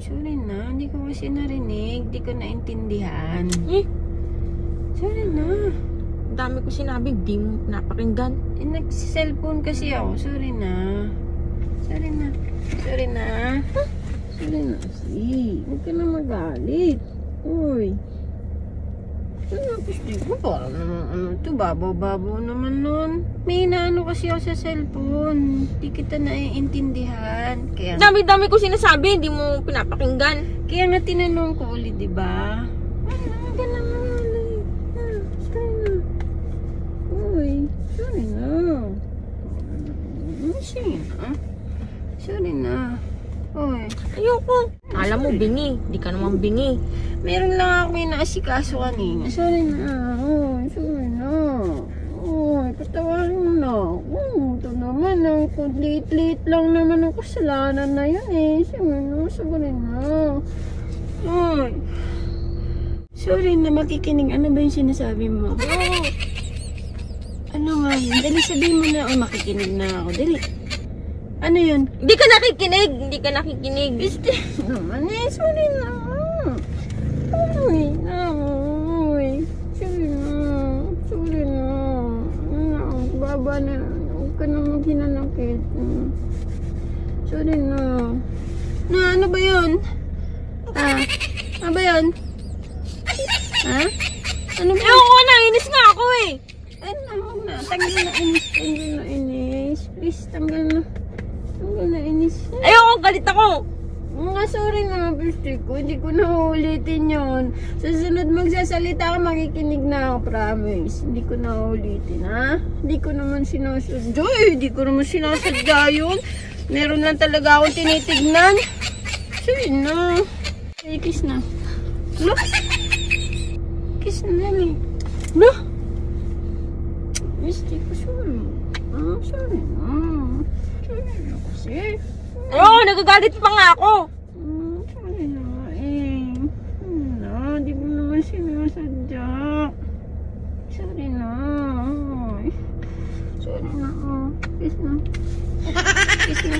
Sorry na, hindi ko kasi narinig. Hindi ko naintindihan. Sorry na. Dami ko sinabi, di mo napakinggan. Nag-cellphone kasi ako. Sorry na. Sorry na. Sorry na. Sorry na. Huwag ka na magalit. Uy. Tapos di ko parang ano to, babaw-babaw naman nun. May inaano kasi ako sa cellphone. Hindi kita naiintindihan. Kaya Dami-dami ko sinasabi, hindi mo pinapakinggan. kaya nga tinanong ko ulit, di ba? Huwag ka na magalit. Sorry na. Uy, sorry na. Sige na. Sorry na. Uy. Ayoko. Alam mo, bingi. Di ka naman bingi. Meron lang ako inaasikaso kanina. Sorry na. Uy, sorry na. Uy, patawarin mo na. Ito naman. Kung late-late lang naman ang kasalanan na yun eh. Sorry na. Uy. Sorry na, makikinig. Ano ba yung sinasabi mo? Ano nga yun? Dali, sabihin mo na. Makikinig na ako. Dali. Ano yun? Hindi ka nakikinig. Hindi ka nakikinig. Naman eh. Sorry na. Uy. Uy. Sorry na. Sorry na. Baba na. Huwag ka na maghinanakit. Sorry na. Ano ba yun? Ano ba yun? Ha? Ano ba? Ayoko na. Inis nga ako eh. Huwag na. Tanggal na inis. Tanggal na inis. Please, tanggal na. Tanggal na inis. Ayoko, galit ako. Nga, sorry na, bestie ko. Hindi ko na ulitin yun. Sa sunod magsasalita ka, makikinig na ako, promise. Hindi ko na ulitin, ha? Hindi ko naman sinasadya eh. Hindi ko naman sinasadya yun. Meron lang talaga akong tinitignan. Sorry na. Ay, kiss na. Look. Kiss na lang eh. Look. Bestie ko, sorry. Sorry na. Sorry na kasi. Oo, nagagalit pa nga ako. Sorry na nga eh. Di ko naman sinasadya. Sorry na. Sorry na. Kiss na. Kiss na.